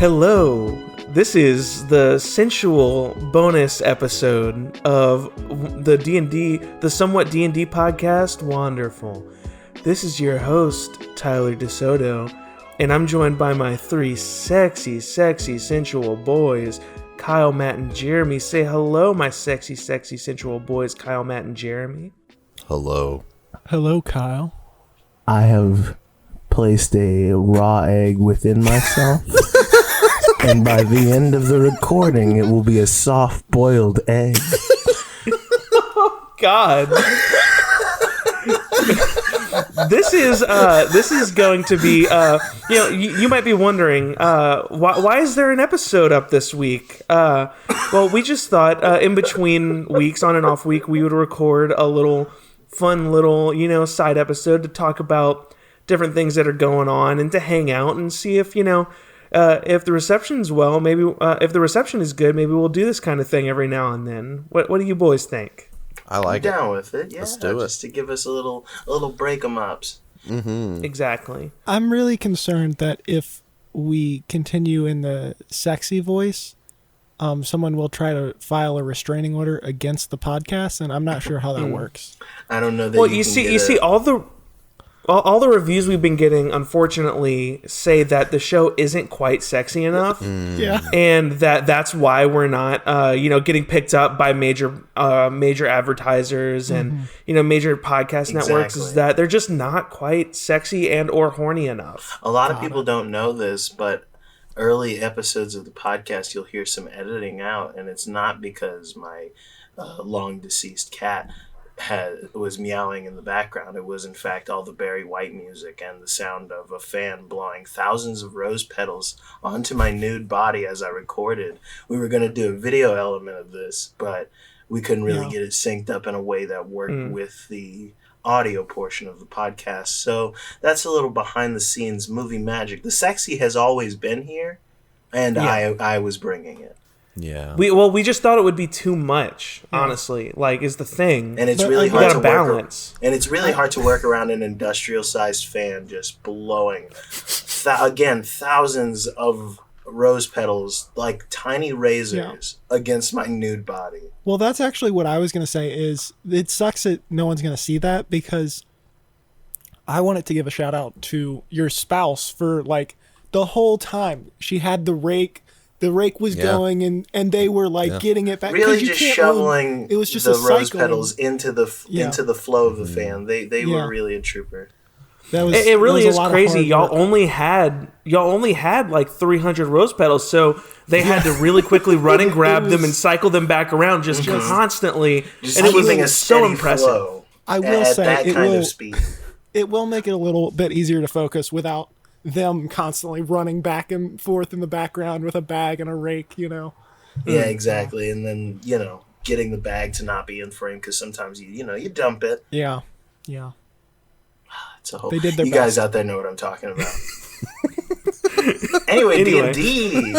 Hello, this is the sensual bonus episode of the D&D, the Somewhat D&D podcast, Wonderful. This is your host, Tyler DeSoto, and I'm joined by my three sexy, sensual boys, Kyle, Matt, and Jeremy. Say hello, my sexy, sensual boys, Kyle, Matt, and Jeremy. Hello. Hello, Kyle. I have placed a raw egg within myself. And by the end of the recording, it will be a soft-boiled egg. God. This is going to be, you might be wondering, why is there an episode up this week? Well, we just thought, in between weeks, on and off week, we would record a fun little, side episode to talk about different things that are going on and to hang out and see if, if the reception's well, maybe if the reception is good, maybe we'll do this kind of thing every now and then. What do you boys think? I like it. I'm down with it. Yeah, let's do it. Just to give us a little break 'em ups. Mm-hmm. Exactly. I'm really concerned that if we continue in the sexy voice, someone will try to file a restraining order against the podcast, and I'm not sure how that works. I don't know that. Well, you see, all the reviews we've been getting, unfortunately, say that the show isn't quite sexy enough. Yeah, and that's why we're not, getting picked up by major advertisers and major podcast networks. Is that they're just not quite sexy and or horny enough. A lot of people don't know this, but early episodes of the podcast, you'll hear some editing out, and it's not because my long deceased cat was meowing in the background. It was in fact all the Barry White music and the sound of a fan blowing thousands of rose petals onto my nude body as I recorded. We were going to do a video element of this, but we couldn't really get it synced up in a way that worked with the audio portion of the podcast. So that's a little behind the scenes movie magic. The sexy has always been here, and I was bringing it. Yeah. We just thought it would be too much, honestly. Is the thing. And it's really hard to balance. And it's really hard to work around an industrial-sized fan just blowing thousands of rose petals like tiny razors against my nude body. Well, that's actually what I was going to say. Is it sucks that no one's going to see that, because I wanted to give a shout out to your spouse for the whole time she had the rake. The rake was going, and they were getting it back. Really, just shoveling it was just the a rose cycle. petals into the flow of the fan. They were really a trooper. It really is crazy. Y'all only had 300 rose petals, so they had to really quickly run and grab them and cycle them back around just constantly. And it was so impressive. I will say it will make it a little bit easier to focus without them constantly running back and forth in the background with a bag and a rake, Yeah, exactly. And then, getting the bag to not be in frame, because sometimes you dump it. Yeah. It's a whole, they did their you best. Guys out there know what I'm talking about. Anyway. D&D.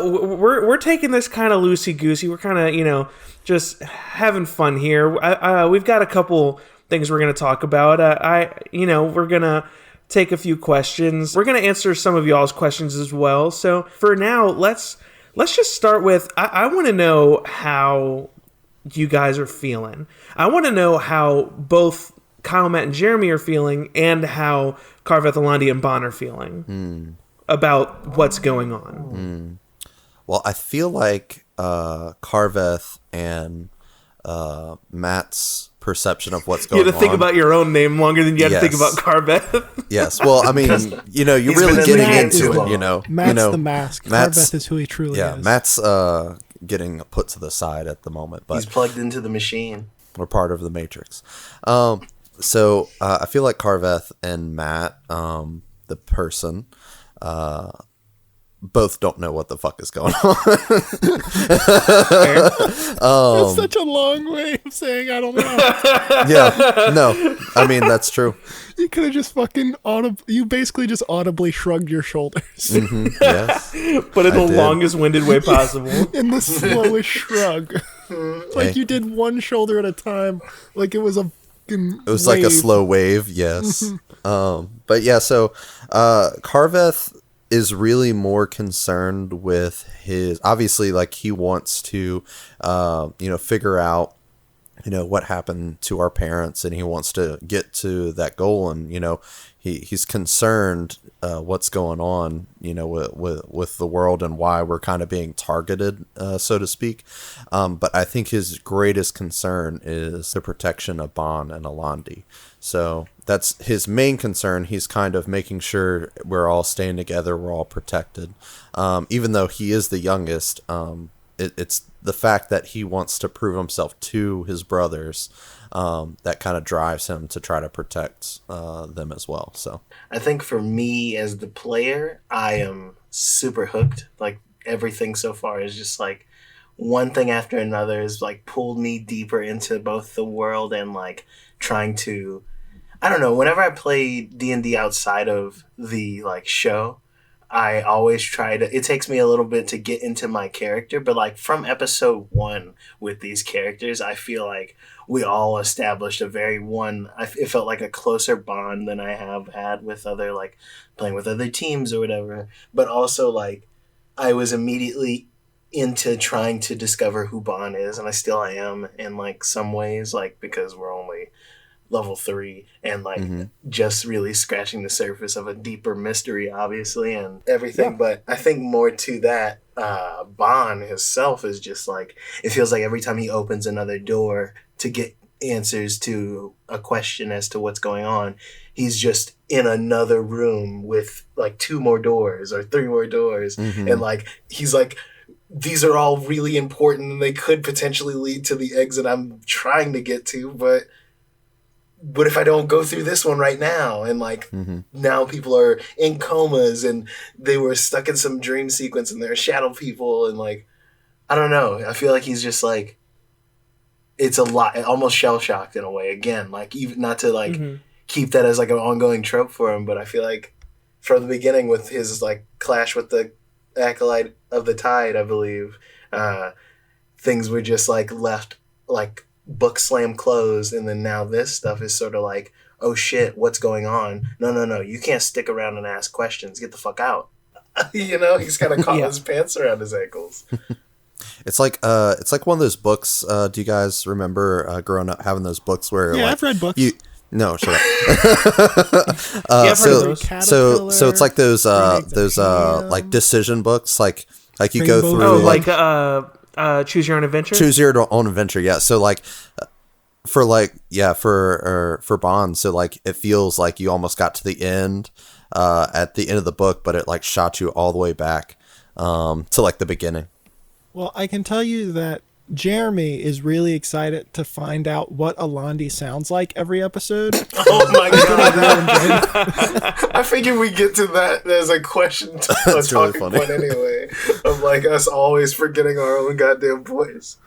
We're taking this kind of loosey-goosey. We're kind of, just having fun here. We've got a couple things we're going to talk about. We're going to take a few questions. We're going to answer some of y'all's questions as well. So for now, let's just start with, I want to know how you guys are feeling. I want to know how both Kyle, Matt, and Jeremy are feeling, and how Carveth, Alandi, and Bon are feeling about what's going on. Well, I feel like Carveth and Matt's perception of what's going on. You had to think about your own name longer than you had to think about Carveth. Yes. Well, I mean, you're really getting into it, Matt's the mask. Carveth is who he truly is. Yeah, Matt's getting put to the side at the moment. But he's plugged into the machine. We're part of the Matrix. So I feel like Carveth and Matt, the person, both don't know what the fuck is going on. That's such a long way of saying I don't know. Yeah, no, I mean, that's true. You could have just you basically just audibly shrugged your shoulders. Yes. But in the longest winded way possible. In the slowest shrug. You did one shoulder at a time, like it was a It was like a slow wave, yes. But yeah, so Carveth is really more concerned with his, obviously, like, he wants to, figure out, what happened to our parents, and he wants to get to that goal. And, he's concerned, what's going on, with the world and why we're kind of being targeted, so to speak. But I think his greatest concern is the protection of Bon and Alandi. So that's his main concern. He's kind of making sure we're all staying together, we're all protected. Even though he is the youngest, it's the fact that he wants to prove himself to his brothers that kind of drives him to try to protect them as well. So I think for me as the player, I am super hooked. Like, everything so far is just like one thing after another is like pulled me deeper into both the world and like trying to, I don't know, whenever I play D&D outside of the like show, I always try to, it takes me a little bit to get into my character, but like from episode 1 with these characters, I feel like we all established a it felt like a closer bond than I have had with other, like, playing with other teams or whatever. But also, like, I was immediately into trying to discover who Bon is, and I am in, like, some ways, like, because we're only level 3 and, like, just really scratching the surface of a deeper mystery, obviously, and everything. Yeah. But I think more to that, Bon himself is just, like, it feels like every time he opens another door to get answers to a question as to what's going on, he's just in another room with like 2 more doors or 3 more doors. And like, he's like, these are all really important and they could potentially lead to the exit I'm trying to get to, but what if I don't go through this one right now? And like, now people are in comas and they were stuck in some dream sequence and they're shadow people. And like, I don't know. I feel like he's just like, it's a lot, almost shell-shocked in a way. Again, like, even not to like keep that as like an ongoing trope for him, but I feel like from the beginning with his like clash with the Acolyte of the Tide, I believe, things were just like left like book slam closed, and then now this stuff is sort of like, oh shit, what's going on? No, you can't stick around and ask questions. Get the fuck out. He's kind of caught his pants around his ankles. It's like one of those books. Do you guys remember growing up having those books where I've read books. No, shut up. So so it's like those like decision books, like you Rainbow go through Choose Your Own Adventure. Choose Your Own Adventure. Yeah. So like for Bond, so like it feels like you almost got to the end at the end of the book, but it like shot you all the way back to like the beginning. Well, I can tell you that Jeremy is really excited to find out what Alandi sounds like every episode. Oh my god! I figured we get to that as a question, a talking point anyway, of like us always forgetting our own goddamn voice.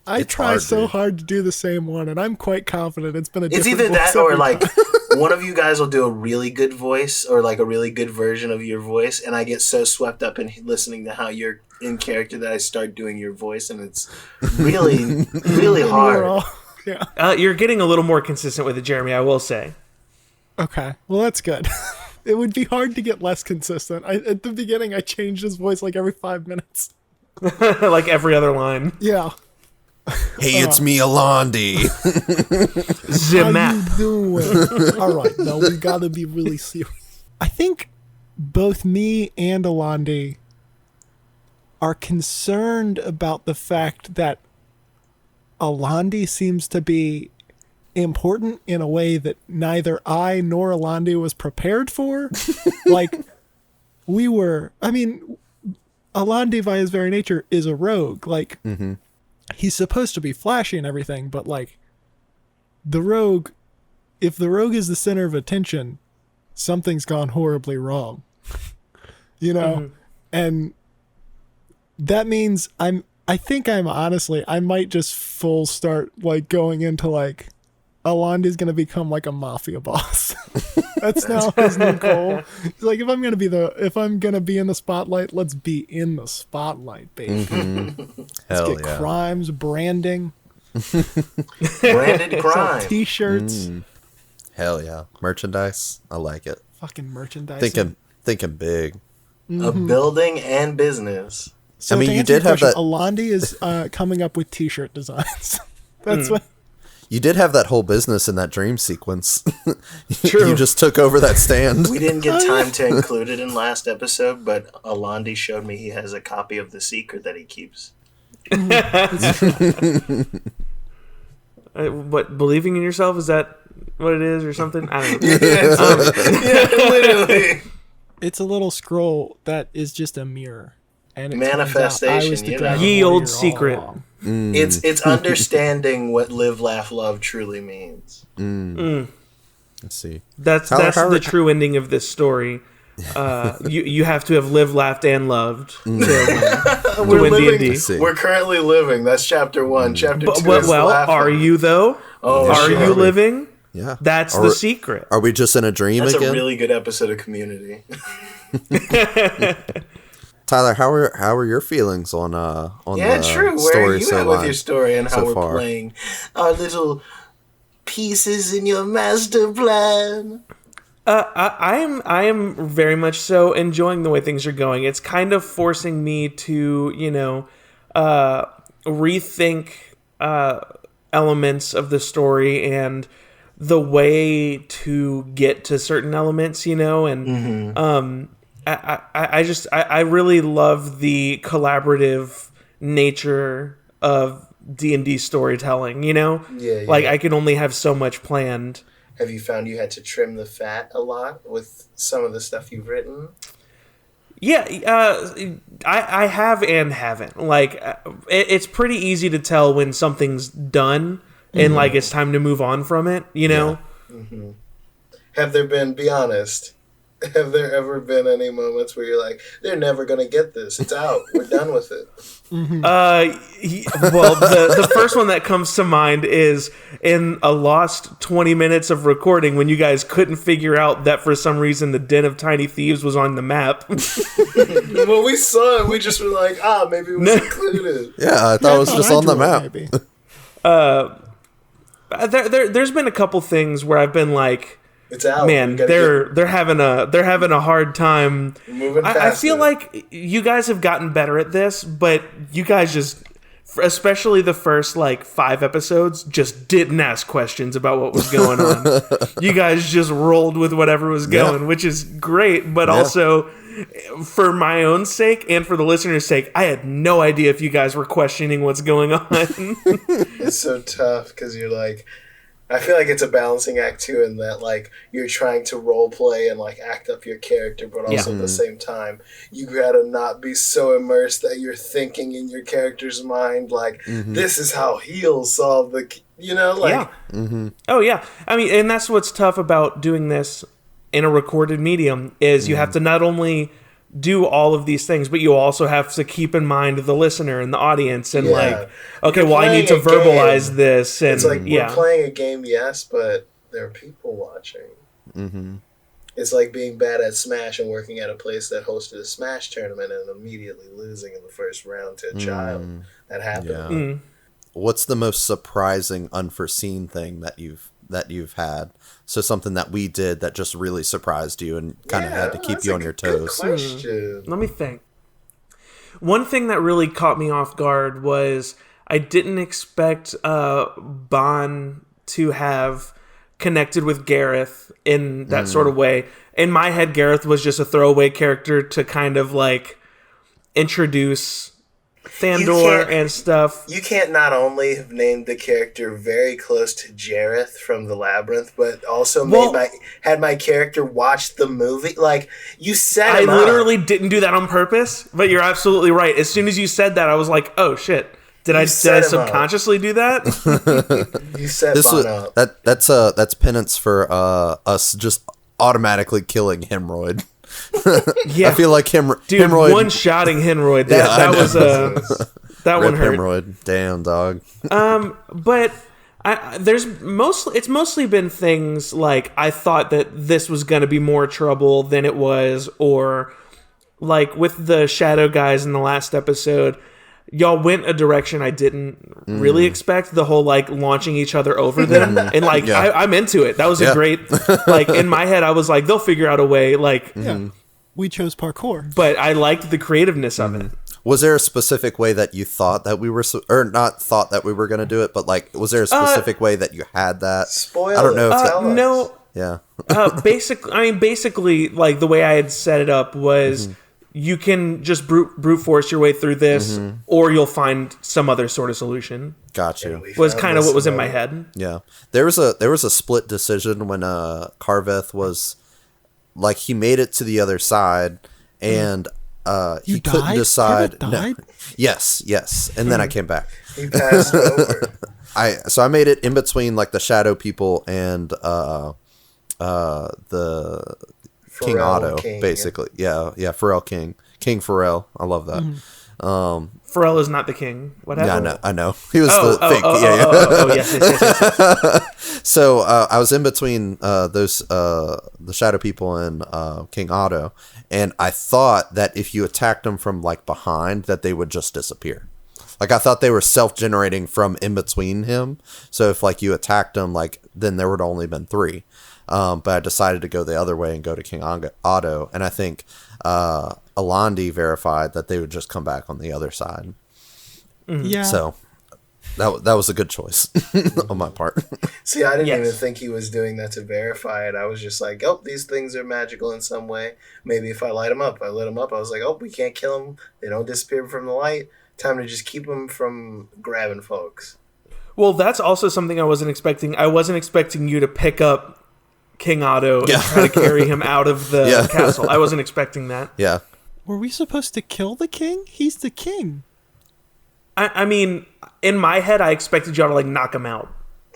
I try so hard to do the same one, and I'm quite confident it's been a different either voice that or like one of you guys will do a really good voice or like a really good version of your voice, and I get so swept up in listening to how you're in character that I start doing your voice, and it's really, really hard. You're getting a little more consistent with it, Jeremy, I will say. Okay, well that's good. It would be hard to get less consistent. At the beginning, I changed his voice like every 5 minutes. Like every other line. Yeah. Hey, it's me, Alandi. How you doing? All right, now we gotta be really serious. I think both me and Alandi are concerned about the fact that Alandi seems to be important in a way that neither I nor Alandi was prepared for. Like, Alandi by his very nature is a rogue. Like, he's supposed to be flashy and everything, but like, if the rogue is the center of attention, something's gone horribly wrong. And that means I might just full start like going into like, Alandi's gonna become like a mafia boss. That's now his new goal. It's like, if I'm gonna be in the spotlight, let's be in the spotlight, baby. Let's get crimes, branding, branded crime, t-shirts. Hell yeah, merchandise. I like it. Fucking merchandise. Thinking big. A building and business. So I mean, to you answer your did have question, that. Alandi is coming up with T-shirt designs. That's what. You did have that whole business in that dream sequence. True. You just took over that stand. We didn't get time to include it in last episode, but Alandi showed me he has a copy of The Secret that he keeps. What, believing in yourself, is that what it is or something? I don't know. Yeah, literally. It's a little scroll that is just a mirror. And it turns out Manifestation, I was the you know. dragon Ye old warrior all secret. along. It's understanding what live, laugh, love truly means. Let's see. That's How- the true ending of this story. You have to have lived, laughed, and loved to win D&D. Let's see. We're currently living. That's chapter 1. Chapter 2 is Well, laughing. are you though? Oh, Are shit. you living? Yeah. That's Are the we- secret. Are we just in a dream That's again? a really good episode of Community. Tyler, how are your feelings on Yeah, the true. Where story are you so at with line your story and how so we're far? playing our little pieces in your master plan? I am very much so enjoying the way things are going. It's kind of forcing me to, rethink elements of the story and the way to get to certain elements, and I really love the collaborative nature of D&D storytelling, Yeah. Like I can only have so much planned. Have you found you had to trim the fat a lot with some of the stuff you've written? Yeah, I have and haven't. Like, it's pretty easy to tell when something's done and, like, it's time to move on from it, Have there been, be honest, have there ever been any moments where you're like, they're never going to get this. It's out. We're done with it. Well, the first one that comes to mind is in a lost 20 minutes of recording when you guys couldn't figure out that for some reason the Den of Tiny Thieves was on the map. When we saw it, we just were like, maybe it was included. Yeah, I thought it was just on the map. Maybe. There's been a couple things where I've been like, It's out. man, We gotta they're having a hard time. Moving I past feel it. like you guys have gotten better at this, but you guys just, especially the first like 5 episodes, just didn't ask questions about what was going on. You guys just rolled with whatever was going, which is great, but also for my own sake and for the listeners' sake, I had no idea if you guys were questioning what's going on. It's so tough because you're like, I feel like it's a balancing act too, in that like you're trying to role play and like act up your character, but also at the same time you gotta not be so immersed that you're thinking in your character's mind like this is how he'll solve the, like Oh yeah. I mean, and that's what's tough about doing this in a recorded medium is you have to not only do all of these things, but you also have to keep in mind the listener and the audience and like, okay, You're well, I need to playing a verbalize game. this. And It's like we're playing a game, yes, but there are people watching. It's like being bad at Smash and working at a place that hosted a Smash tournament and immediately losing in the first round to a child. That happened. What's the most surprising, unforeseen thing that you've had? So something that we did that just really surprised you and kind of had to keep that's you a on your good toes. question. Let me think. One thing that really caught me off guard was I didn't expect Bon to have connected with Gareth in that sort of way. In my head, Gareth was just a throwaway character to kind of like introduce Thandor and stuff. You can't not only have named the character very close to Jareth from the Labyrinth, but also had my character watch the movie. Like, you set I him up. literally didn't do that on purpose, but you're absolutely right. As soon as you said that, I was like, oh shit. Did I set him up. subconsciously do that? You set This Bon was up. that's penance for us just automatically killing Hemorrhoid. Yeah. I feel like Dude, Hemorrhoid. one-shotting Hemorrhoid. Yeah, I That know. was that one Rip hurt. Hemorrhoid. Damn, dog. But it's mostly been things like I thought that this was going to be more trouble than it was, or like with the Shadow guys in the last episode, y'all went a direction I didn't really expect. The whole like launching each other over them, and like I'm into it. That was a great like in my head. I was like, they'll figure out a way. Like We chose parkour. but I liked the creativeness of it. Was there a specific way that you thought that we were, or not thought that we were going to do it, but like, was there a specific way that you had that? Spoil I don't know it. if that, Tell us. No, yeah. basically, like the way I had set it up was you can just brute force your way through this, or you'll find some other sort of solution. Got you. We Was found kind of this what was in my moment. head. Yeah. There was a split decision when Carveth was like, he made it to the other side and he You couldn't died? decide. Carveth No. died? Yes. And then I came back. He passed over. I made it in between like the shadow people and the King Pharrell Otto, King. basically. Yeah, Pharrell King. King Pharrell. I love that. Pharrell is not the king. What Yeah, happened? I know. He was the fake. Yes. So I was in between those the shadow people and King Otto, and I thought that if you attacked them from like behind, that they would just disappear. Like I thought they were self-generating from in between him. So if like you attacked them, like then there would have only been 3. But I decided to go the other way and go to King Otto, and I think Alandi verified that they would just come back on the other side. Yeah. So that was a good choice on my part. See, I didn't Yes. even think he was doing that to verify it. I was just like, oh, these things are magical in some way. Maybe if I light them up. I lit them up. I was like, oh, we can't kill them. They don't disappear from the light. Time to just keep them from grabbing folks. Well, that's also something I wasn't expecting. I wasn't expecting you to pick up King Otto and try to carry him out of the castle. I wasn't expecting that. Yeah. Were we supposed to kill the king? He's the king. I mean, in my head, I expected y'all to like knock him out.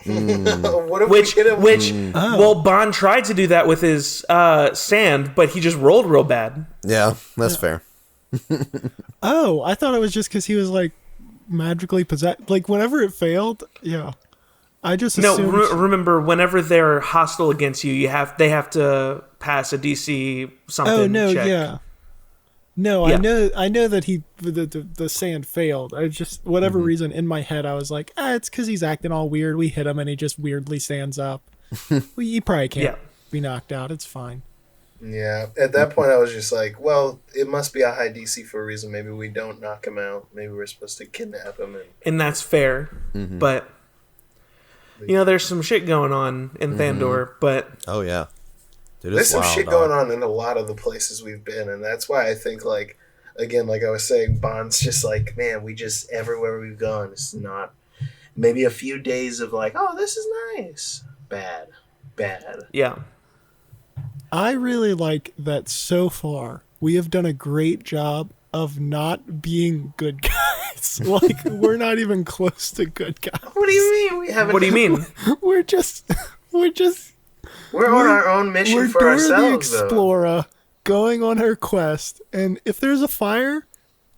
What if Which, we hit him? well, Bond tried to do that with his sand, but he just rolled real bad. Yeah, that's fair. Oh, I thought it was just because he was like magically possessed. Like whenever it failed, yeah. I just No, assumed. remember, whenever they're hostile against you, they have to pass a DC something. Oh no, check. yeah. No, Yeah. I know that the sand failed. I just whatever reason in my head I was like, it's because he's acting all weird. We hit him and he just weirdly stands up. He probably can't be knocked out. It's fine. Yeah. At that point, I was just like, well, it must be a high DC for a reason. Maybe we don't knock him out. Maybe we're supposed to kidnap him. And that's fair, but you know, there's some shit going on in Thandor, but Oh yeah. Dude, There's it's some wild, shit dog. going on in a lot of the places we've been, and that's why I think, like, again, like I was saying, Bond's just like, man, we just, everywhere we've gone, it's not, maybe a few days of like, oh, this is nice. Bad. yeah. I really like that so far we have done a great job of not being good guys. Like we're not even close to good guys. What do you mean? We haven't. What do you mean? We're just We're on our own mission we're for Dora ourselves, the though. Explorer going on her quest, and if there's a fire,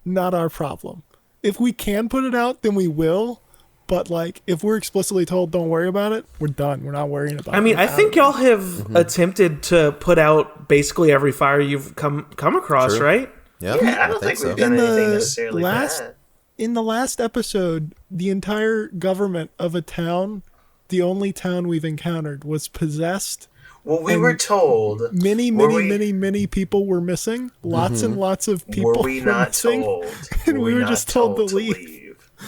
not our problem. If we can put it out, then we will. But like, if we're explicitly told don't worry about it, we're done. We're not worrying about it. I mean, I think y'all have attempted to put out basically every fire you've come across, True. right? Yeah, Yeah, I don't think we've done In anything the necessarily bad. In the last episode, the entire government of a town, the only town we've encountered, was possessed. Well, we were told. Many people were missing. Lots and lots of people Were we not missing. told? And we were not just told to leave.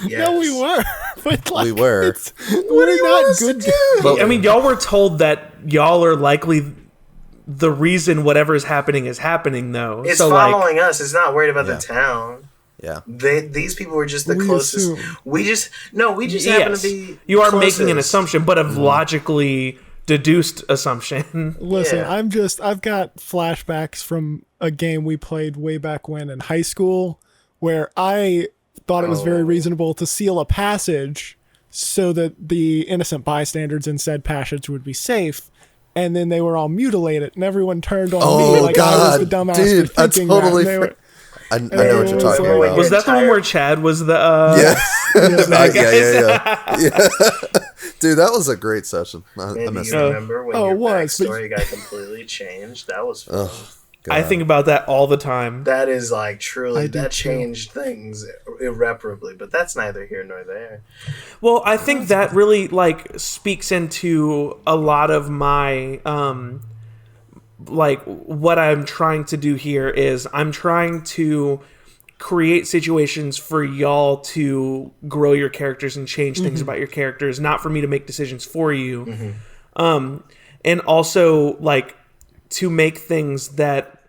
Yes. No, we were. But like, We were. We're not good. I mean, y'all were told that y'all are likely the reason whatever is happening, though. It's so, following us. It's not worried about Yeah. the town. Yeah. These people were just the We closest. assume. We just happen to be. you are making an closest. assumption, but a logically deduced assumption. Listen, Yeah. I've got flashbacks from a game we played way back when in high school where I thought it was very reasonable to seal a passage so that the innocent bystanders in said passage would be safe. And then they were all mutilated, and everyone turned on me like I was the dumbass dude, for I thinking totally. that. And they were, I know what you're talking Wait, about. Was that the one entire- where Chad was the? Yeah. Dude, that was a great session. I Man, do missed you it. remember when Oh, your it was, but- backstory got completely changed? That was fun. I think about that all the time. That is like truly I did that too. changed things irreparably, but that's neither here nor there. Well, I think that really like speaks into a lot of my like what I'm trying to do here is I'm trying to create situations for y'all to grow your characters and change things about your characters, not for me to make decisions for you. And also like to make things that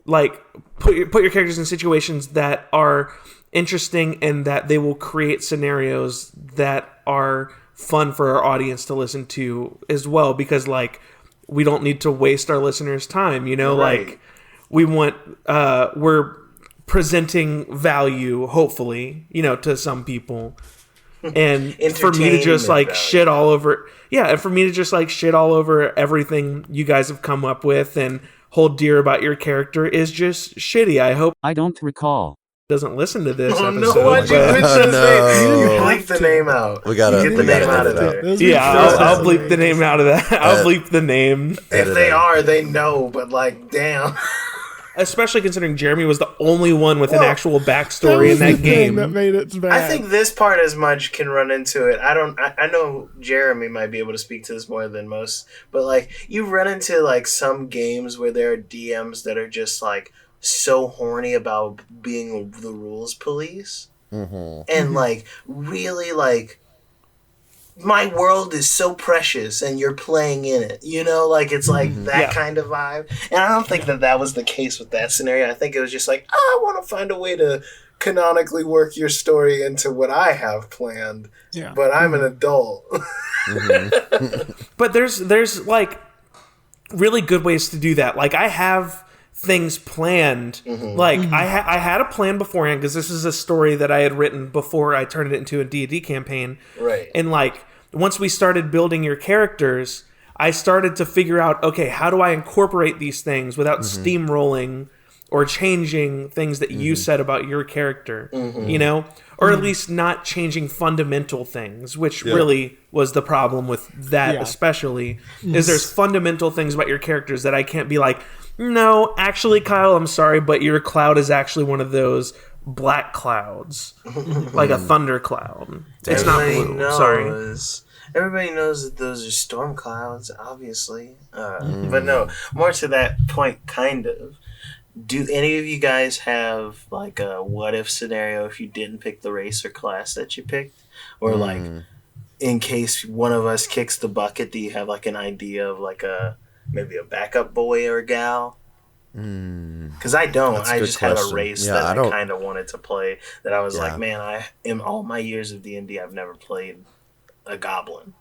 like put your characters in situations that are interesting and that they will create scenarios that are fun for our audience to listen to as well, because like we don't need to waste our listeners' time, you know, Right. like we want we're presenting value, hopefully, you know, to some people. And for me to just like Entertainment shit all over, yeah, and for me to just like shit all over everything you guys have come up with and hold dear about your character is just shitty. I hope I don't recall. he doesn't listen to this Oh episode. no! Why'd you but- mention his name? You No. bleep the name out. We gotta get the we gotta name out of edit it there. Those yeah, are I'll crazy. bleep the name out of that. I'll bleep the name. If Edit they it. are, they know. But like, damn. Especially considering Jeremy was the only one with an Well, actual backstory in was the that thing game. that made it bad. I think this part as much can run into it. I know Jeremy might be able to speak to this more than most, but like you run into like some games where there are DMs that are just like so horny about being the rules police, and like really like my world is so precious and you're playing in it, you know, like it's like that Yeah. kind of vibe. And I don't think that was the case with that scenario. I think it was just like, I want to find a way to canonically work your story into what I have planned, Yeah. but I'm an adult. But there's like really good ways to do that. Like I have things planned. Like I had a plan beforehand because this is a story that I had written before I turned it into a D&D campaign. Right. And like once we started building your characters, I started to figure out, okay, how do I incorporate these things without steamrolling or changing things that you said about your character, you know? Or at least not changing fundamental things, which really was the problem with that especially, is there's fundamental things about your characters that I can't be like, no, actually, Kyle, I'm sorry, but your cloud is actually one of those black clouds, like a thunder cloud. It's not blue, sorry. Everybody knows that those are storm clouds, obviously. But no, more to that point, kind of. Do any of you guys have like a what if scenario if you didn't pick the race or class that you picked? Or like in case one of us kicks the bucket, do you have like an idea of like maybe a backup boy or gal? Because I don't. That's a I good just had a question. race Yeah, that I I don't- kind of wanted to play that I was Yeah. like, man, in all my years of D&D, I've never played a goblin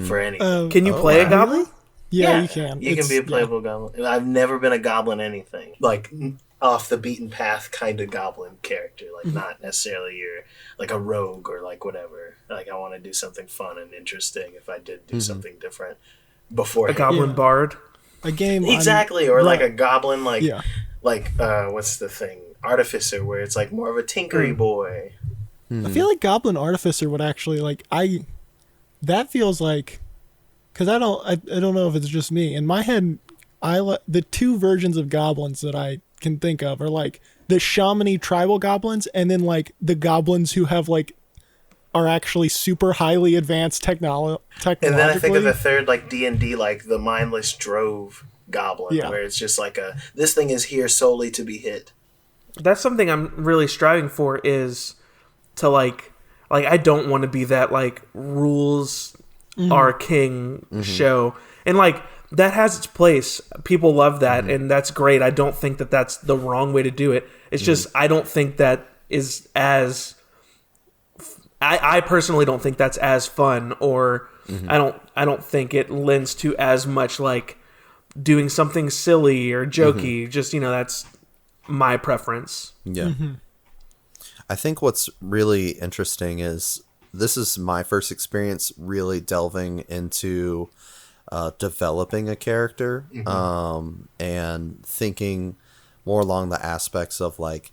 for anything. Can you play a goblin? Yeah, you can. You can be a playable goblin. I've never been a goblin anything. Like off the beaten path kind of goblin character. Like not necessarily your like a rogue or like whatever. Like I want to do something fun and interesting if I did do something different before A goblin Yeah. bard? A game. Exactly. Or like a goblin Yeah. like what's the thing? Artificer, where it's like more of a tinkery boy. I feel like Goblin Artificer would actually like that feels like, because I don't know if it's just me in my head. The two versions of goblins that I can think of are like the shamany tribal goblins, and then like the goblins who have like are actually super highly advanced technologically. And then I think of the third like D&D, like the mindless drove goblin, Yeah. where it's just like this thing is here solely to be hit. That's something I'm really striving for, is to like I don't want to be that like rules are king show, and like that has its place. People love that, and that's great. I don't think that that's the wrong way to do it. It's just I don't think that is as I personally don't think that's as fun, or I don't think it lends to as much like doing something silly or jokey. Just, you know, that's my preference. Yeah. I think what's really interesting is this is my first experience really delving into developing a character and thinking more along the aspects of like,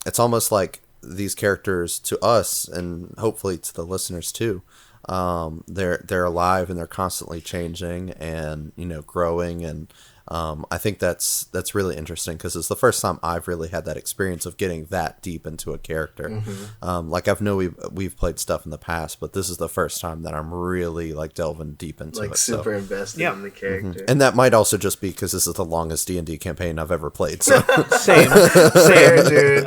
it's almost like these characters to us and hopefully to the listeners too. They're alive and they're constantly changing and, you know, growing and I think that's really interesting because it's the first time I've really had that experience of getting that deep into a character. Like I know we've played stuff in the past, but this is the first time that I'm really like delving deep into like it. super invested in the character. And that might also just be because this is the longest D&D campaign I've ever played. So. Same, Dude.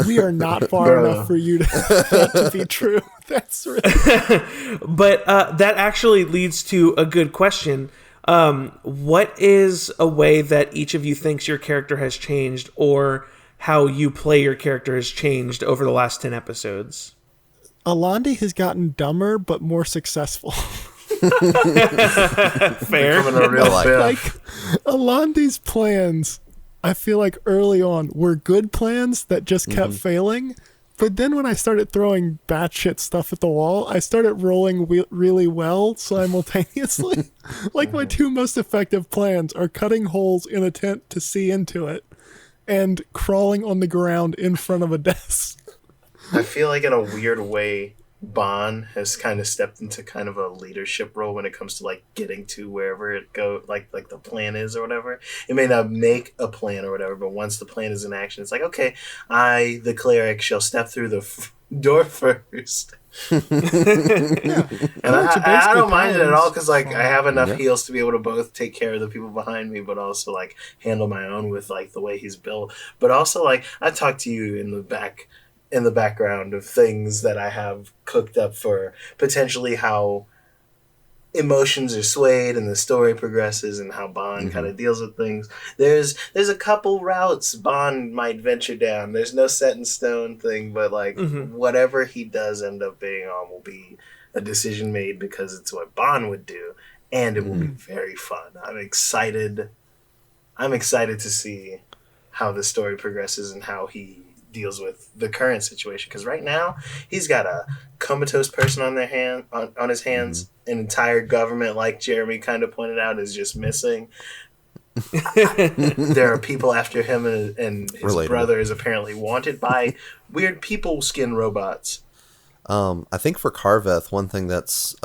We are not far enough for you to that to be true. That's really But that actually leads to a good question. What is a way that each of you thinks your character has changed, or how you play your character has changed over the last 10 episodes? Alandi has gotten dumber but more successful. Fair. Becoming a real like- biff. Like Alandi's plans, I feel like early on were good plans that just kept failing. But then when I started throwing batshit stuff at the wall, I started rolling really well simultaneously. Like my two most effective plans are cutting holes in a tent to see into it and crawling on the ground in front of a desk. I feel like in a weird way, Bon has kind of stepped into kind of a leadership role when it comes to like getting to wherever it go, like the plan is or whatever. It may not make a plan or whatever, but once the plan is in action, it's like, okay, I, the cleric, shall step through the door first. And I don't mind it at all because like I have enough heals to be able to both take care of the people behind me, but also like handle my own with like the way he's built. But also like I talked to you in the background of things that I have cooked up for potentially how emotions are swayed and the story progresses and how Bond kind of deals with things. There's a couple routes Bond might venture down. There's no set in stone thing, but like whatever he does end up being on will be a decision made because it's what Bond would do, and it will be very fun. I'm excited to see how the story progresses and how he deals with the current situation, because right now he's got a comatose person on his hands. An entire government, like Jeremy kind of pointed out, is just missing. There are people after him, and his brother is apparently wanted by weird people skin robots. I think for Carveth, one thing that's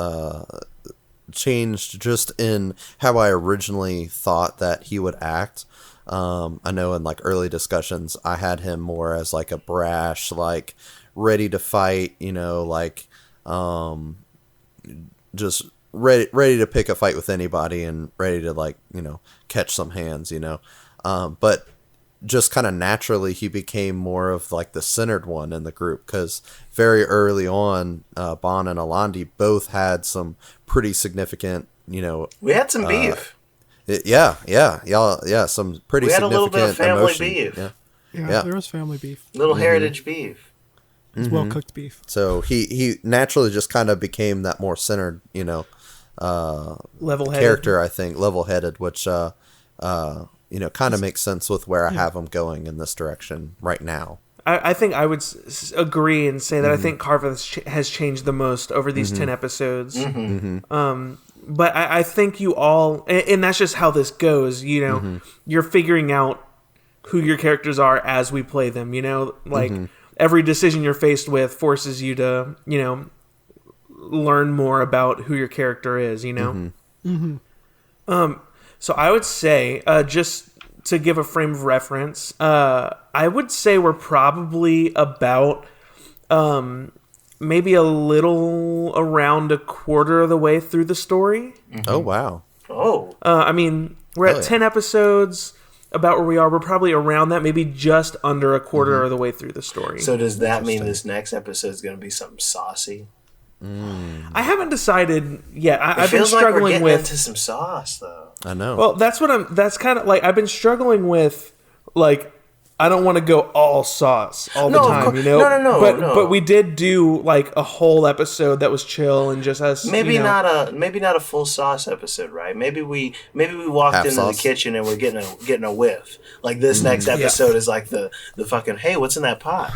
changed just in how I originally thought that he would act. I know in like early discussions, I had him more as like a brash, like ready to fight, like just ready to pick a fight with anybody and ready to like, catch some hands, but just kind of naturally he became more of like the centered one in the group, because very early on, Bon and Alandi both had some pretty significant, we had some beef. Some pretty we had significant a little bit of family emotion. beef. Yeah, there was family beef. Little heritage beef. It's well-cooked beef. So he naturally just kind of became that more centered, Level-headed character, I think, level-headed, which, kind of makes sense with where I have him going in this direction right now. I think I would agree and say that I think Carveth has changed the most over these 10 episodes. But I think you all, and that's just how this goes, you're figuring out who your characters are as we play them, like every decision you're faced with forces you to, learn more about who your character is, So I would say, just to give a frame of reference, I would say we're probably about maybe a little around a quarter of the way through the story. Oh, wow. Oh. I mean, we're at 10 episodes, about where we are. We're probably around that, maybe just under a quarter of the way through the story. So does that mean this next episode is going to be something saucy? I haven't decided yet. I've been feels like struggling we're getting with into some sauce, though. I know. Well, that's kind of like I've been struggling with, like, I don't want to go all sauce all the time, No. But we did do like a whole episode that was chill and just us. Maybe not a full sauce episode, right? Maybe we walked Half into sauce. the kitchen and we're getting a whiff. Like this next episode is like the fucking, hey, what's in that pot?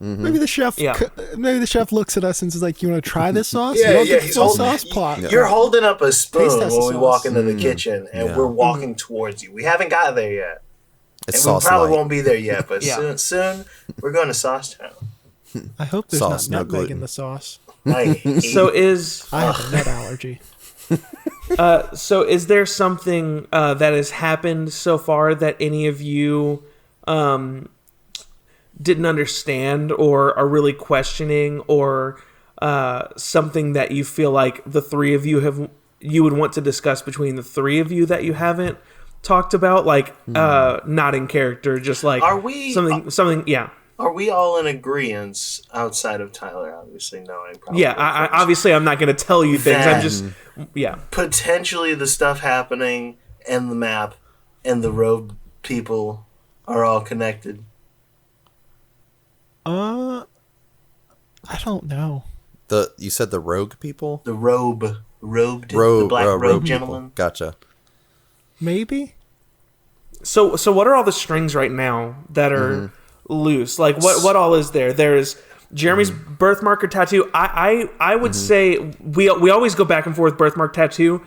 Maybe the chef. Yeah. Maybe the chef looks at us and is like, "You want to try this sauce? Yeah, you don't yeah, get he's full holding- sauce pot." You're holding up a spoon Taste test when the we sauce. walk into the kitchen, and Yeah. we're walking towards you. We haven't got there yet. It's And we sauce probably light. won't be there yet, but Yeah. soon we're going to Sauce Town. I hope there's Sauce, no not nutmeg gluten. in the sauce. I hate So is I have a nut allergy. So is there something that has happened so far that any of you didn't understand or are really questioning, or something that you feel like the three of you would want to discuss between the three of you that you haven't talked about, like not in character, just like something yeah. Are we all in agreement outside of Tyler obviously knowing? Yeah, I obviously I'm not going to tell you things. I'm just potentially the stuff happening and the map and the road people are all connected. I don't know. You said the rogue people? The robed, the black robe gentleman. People. Gotcha. Maybe. So what are all the strings right now that are loose? Like what all is there? There's Jeremy's birthmark or tattoo. I would say we always go back and forth birthmark tattoo.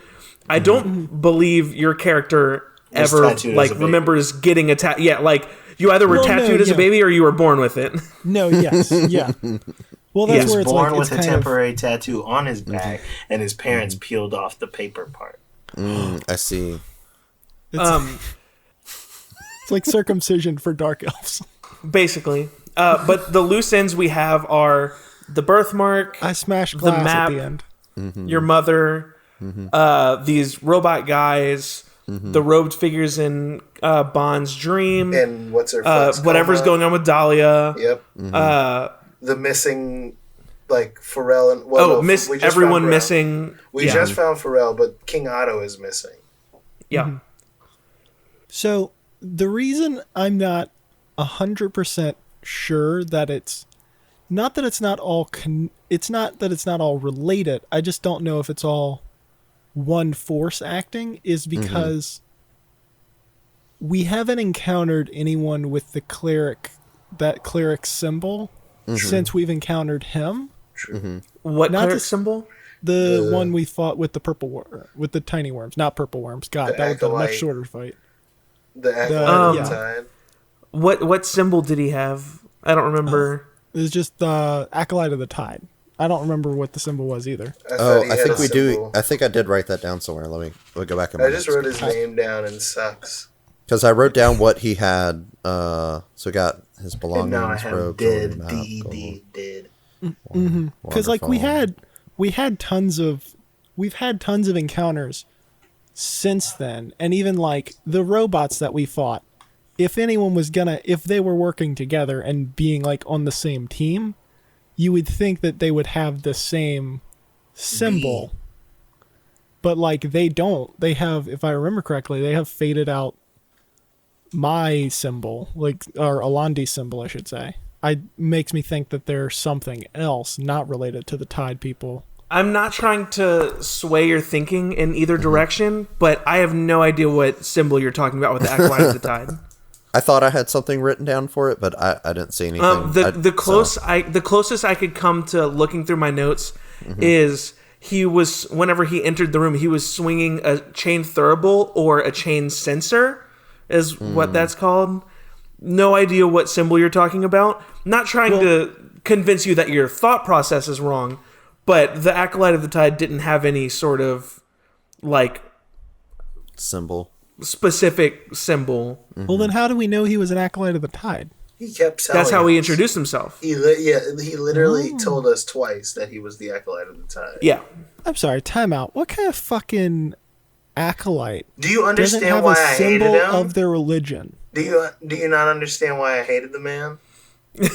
I don't believe your character ever like remembers getting a tattoo. Yeah, like you either were tattooed as a baby or you were born with it. No, yes, yeah. Well, that's where it's born like, with a temporary tattoo on his back, and his parents peeled off the paper part. I see. It's like circumcision for dark elves. Basically. But the loose ends we have are the birthmark, I smashed glass the map, at the end. your mother, these robot guys, the robed figures in Bond's dream, and whatever's going on with Dahlia. Yep. The missing, like Pharrell and everyone missing. We just found Pharrell, but King Otto is missing. Yeah. So the reason I'm not 100% sure that it's not that it's not all it's not that it's not all related. I just don't know if it's all one force acting is because we haven't encountered anyone with the cleric symbol since we've encountered him. What cleric symbol? The one we fought with with the tiny worms, not purple worms. God, that was a much shorter fight. The acolyte of the tide. What symbol did he have? I don't remember. It was just the acolyte of the tide. I don't remember what the symbol was either. I think we do. I think I did write that down somewhere. Let me go back and. I just wrote his name down and sucks. Because I wrote down what he had. So got his belongings. And now I have dead. Dead. Because like we've had tons of encounters since then, and even like the robots that we fought. If they were working together and being like on the same team, you would think that they would have the same symbol. But like they don't. They have, if I remember correctly, they have faded out my symbol, or Alandi symbol, I should say. Makes me think that there's something else not related to the Tide people. I'm not trying to sway your thinking in either direction, but I have no idea what symbol you're talking about with the acolyte of the Tide. I thought I had something written down for it, but I didn't see anything. The closest I could come to looking through my notes is whenever he entered the room, he was swinging a chain thurible or a chain sensor, is what that's called. No idea what symbol you're talking about. Not trying to convince you that your thought process is wrong, but the acolyte of the Tide didn't have any sort of like specific symbol. Well, then how do we know he was an acolyte of the Tide? He kept telling That's how he introduced himself. He literally told us twice that he was the acolyte of the Tide. Yeah. I'm sorry, time out. What kind of fucking acolyte? Do you understand why I hated him? Of their religion. Do you not understand why I hated the man? He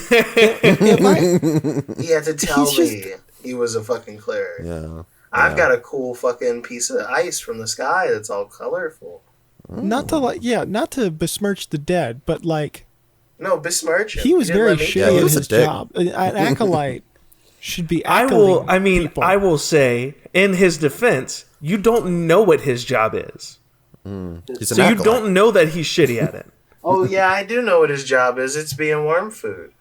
had to tell me he was a fucking cleric. Yeah. I've got a cool fucking piece of ice from the sky that's all colorful. Not to besmirch the dead, but like, no, besmirch him. He was very shitty at his job. An acolyte should be acolyting people. I will say, in his defense, you don't know what his job is. So you don't know that he's shitty at it. Oh yeah, I do know what his job is. It's being worm food.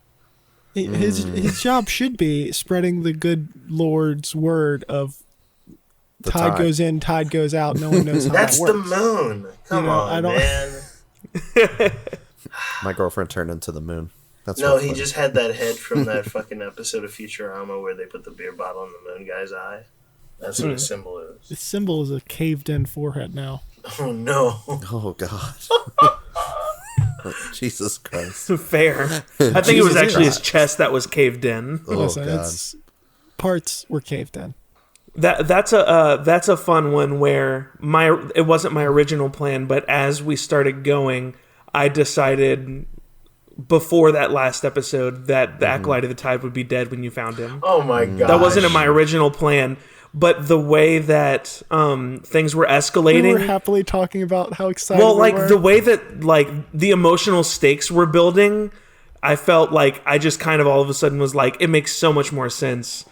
His job should be spreading the good Lord's word of tide goes in, tide goes out. No one knows how that works. That's the moon. Come on, man. My girlfriend turned into the moon. He just had that head from that fucking episode of Futurama where they put the beer bottle in the moon guy's eye. That's what a symbol is. The symbol is a caved-in forehead now. Oh no! Oh God. Jesus Christ. Fair. I think it was actually his chest that was caved in. Oh Listen, God. parts were caved in. That's a fun one where it wasn't my original plan, but as we started going, I decided before that last episode that the Acolyte of the Tide would be dead when you found him. Oh my god! That wasn't in my original plan, but the way that things were escalating. We were happily talking about how excited Well, we like were. the way that like the emotional stakes were building, I felt like I just kind of all of a sudden was like, it makes so much more sense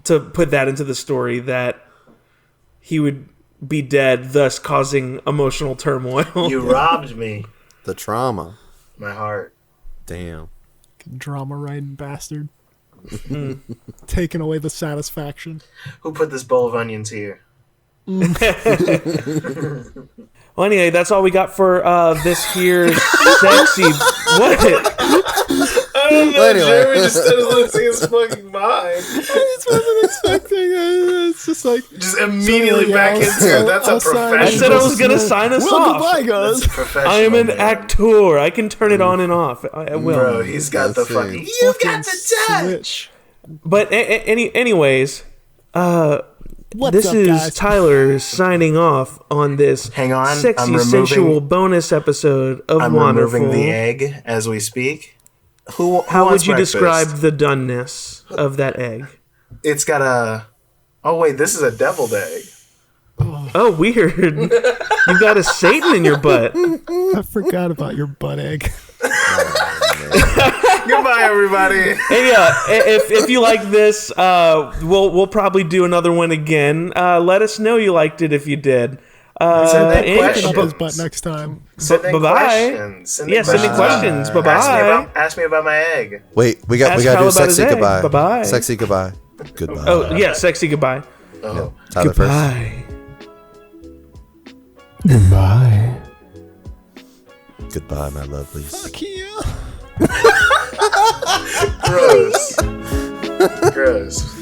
to put that into the story that he would be dead, thus causing emotional turmoil. You robbed me. The trauma. My heart. Damn. Drama writing bastard. Taking away the satisfaction. Who put this bowl of onions here? Well, anyway, that's all we got for this here sexy. What? I don't know. Anyway. Jeremy just started losing his fucking mind. I just wasn't expecting it. It's just like Just immediately So, back yeah, into it. That's a I'll sign. professional. I said I was gonna sign us well, off. goodbye, guys. That's professional. I am an man. actor. I can turn it on and off. I will. Bro, he's got the That's fucking. it. You got the touch. Switch. But anyways, What's this up, is guys? Tyler signing off on this Hang on, sexy, I'm removing- sensual bonus episode of I'm Wonderful. removing the egg as we speak. Who How wants would you breakfast? describe the doneness of that egg? It's got a. Oh wait, this is a deviled egg. Oh, weird. You got a Satan in your butt. I forgot about your butt egg. Goodbye, everybody. And yeah, if you like this, we'll probably do another one again. Let us know you liked it if you did. Send in and- questions. Up his butt next time. Send in Bye-bye. questions. Send in Yeah, send in questions. Bye-bye. Ask me about my egg. Wait, we got Ask to Kyle do about his sexy egg. goodbye. Bye-bye. Sexy goodbye. Goodbye. Oh, yeah, sexy goodbye. Oh. Tyler first. Goodbye. Goodbye. Goodbye, my lovelies. Fuck yeah. Gross. Gross.